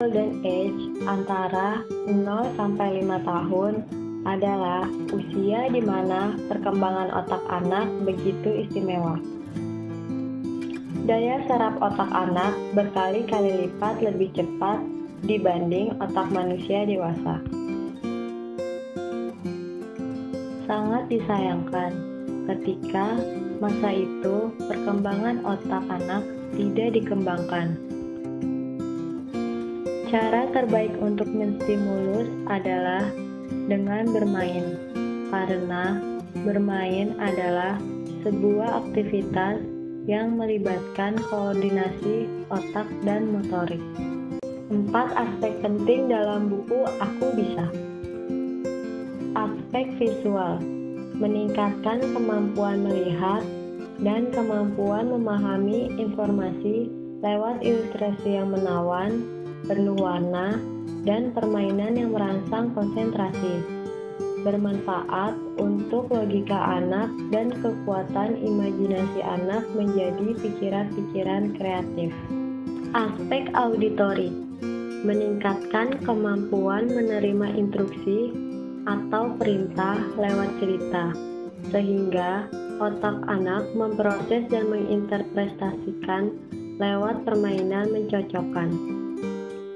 Golden Age antara 0 sampai 5 tahun adalah usia di mana perkembangan otak anak begitu istimewa. Daya serap otak anak berkali-kali lipat lebih cepat dibanding otak manusia dewasa. Sangat disayangkan ketika masa itu perkembangan otak anak tidak dikembangkan. Cara terbaik untuk menstimulus adalah dengan bermain, karena bermain adalah sebuah aktivitas yang melibatkan koordinasi otak dan motorik. 4 aspek penting dalam buku Aku Bisa. Aspek visual, meningkatkan kemampuan melihat dan kemampuan memahami informasi lewat ilustrasi yang menawan, penuh warna, dan permainan yang merangsang konsentrasi. Bermanfaat untuk logika anak dan kekuatan imajinasi anak menjadi pikiran-pikiran kreatif. Aspek auditori, meningkatkan kemampuan menerima instruksi atau perintah lewat cerita, sehingga otak anak memproses dan menginterpretasikan lewat permainan mencocokkan.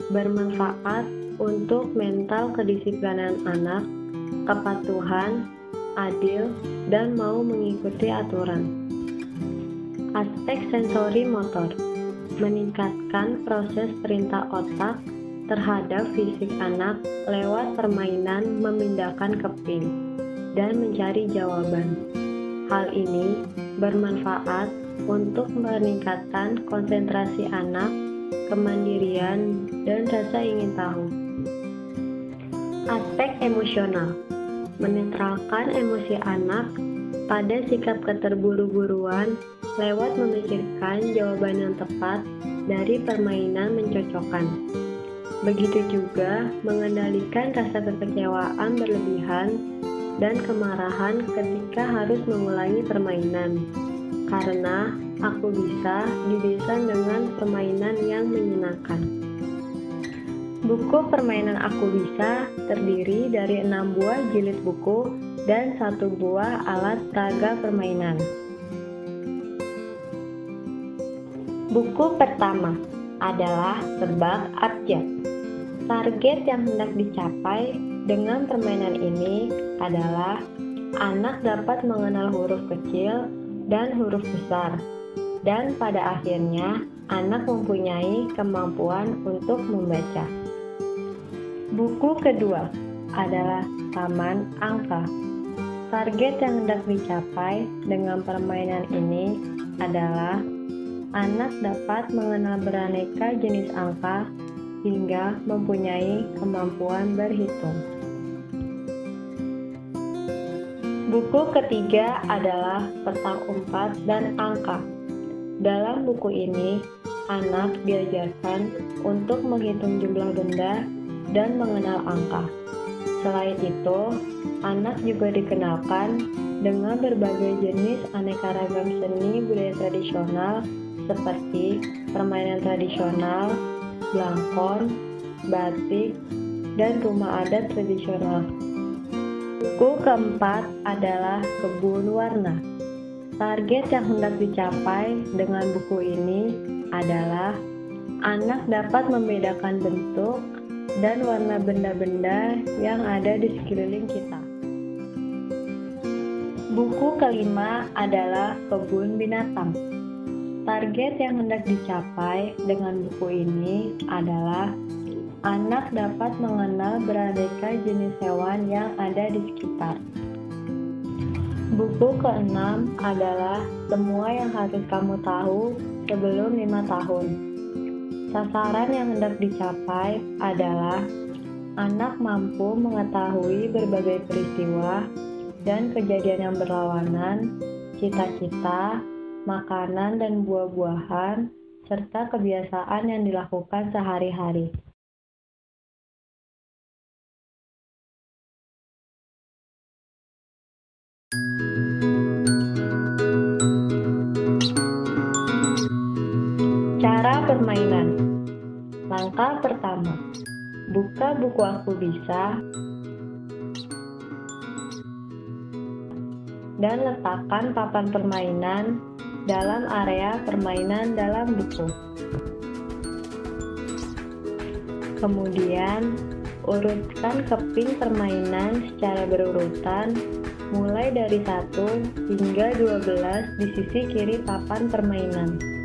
Bermanfaat untuk mental kedisiplinan anak, kepatuhan, adil, dan mau mengikuti aturan. Aspek sensori motor, meningkatkan proses perintah otak terhadap fisik anak lewat permainan memindahkan keping dan mencari jawaban. Hal ini bermanfaat untuk meningkatkan konsentrasi anak, kemandirian, dan rasa ingin tahu. Aspek emosional, menetralkan emosi anak pada sikap keterburu-buruan lewat memikirkan jawaban yang tepat dari permainan mencocokkan. Begitu juga mengendalikan rasa kekecewaan berlebihan dan kemarahan ketika harus mengulangi permainan, karena Aku Bisa didesain dengan permainan yang menyenangkan. Buku permainan Aku Bisa terdiri dari 6 buah jilid buku dan 1 buah alat peraga permainan. Buku pertama adalah Tebak Abjad. Target yang hendak dicapai dengan permainan ini adalah anak dapat mengenal huruf kecil dan huruf besar, dan pada akhirnya anak mempunyai kemampuan untuk membaca. Buku kedua adalah Taman Angka. Target yang hendak dicapai dengan permainan ini adalah anak dapat mengenal beraneka jenis angka hingga mempunyai kemampuan berhitung. Buku ketiga adalah Petak Umpet dan Angka. Dalam buku ini, anak diajarkan untuk menghitung jumlah benda dan mengenal angka. Selain itu, anak juga dikenalkan dengan berbagai jenis aneka ragam seni budaya tradisional seperti permainan tradisional, blangkon, batik, dan rumah adat tradisional. Buku keempat adalah Kebun Warna. Target yang hendak dicapai dengan buku ini adalah anak dapat membedakan bentuk dan warna benda-benda yang ada di sekeliling kita. Buku kelima adalah Kebun Binatang. Target yang hendak dicapai dengan buku ini adalah anak dapat mengenal beraneka jenis hewan yang ada di sekitar. Buku keenam adalah Semua yang Harus Kamu Tahu Sebelum 5 Tahun. Sasaran yang hendak dicapai adalah anak mampu mengetahui berbagai peristiwa dan kejadian yang berlawanan, cita-cita, makanan dan buah-buahan, serta kebiasaan yang dilakukan sehari-hari. Cara permainan. Langkah pertama, buka buku Aku Bisa dan letakkan papan permainan dalam area permainan dalam buku. Kemudian, urutkan keping permainan secara berurutan mulai dari 1 hingga 12 di sisi kiri papan permainan.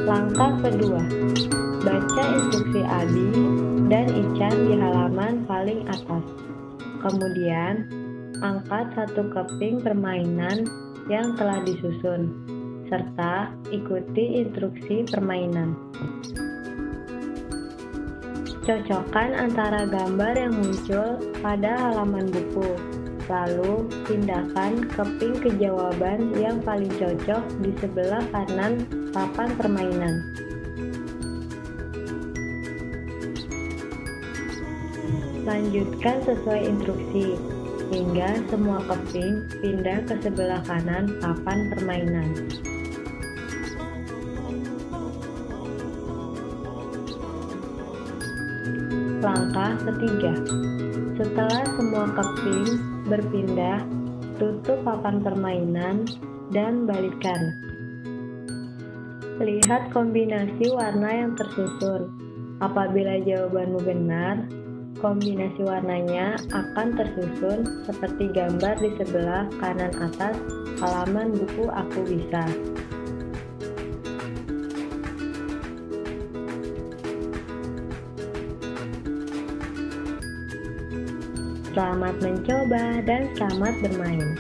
Langkah kedua, baca instruksi Abi dan Ican di halaman paling atas. Kemudian, angkat satu keping permainan yang telah disusun, serta ikuti instruksi permainan. Cocokkan antara gambar yang muncul pada halaman buku. Lalu, pindahkan keping ke jawaban yang paling cocok di sebelah kanan papan permainan. Lanjutkan sesuai instruksi, hingga semua keping pindah ke sebelah kanan papan permainan. Langkah ketiga, setelah semua keping berpindah, tutup papan permainan dan balikkan. Lihat kombinasi warna yang tersusun. Apabila jawabanmu benar, kombinasi warnanya akan tersusun seperti gambar di sebelah kanan atas halaman buku Aku Bisa. Selamat mencoba dan selamat bermain.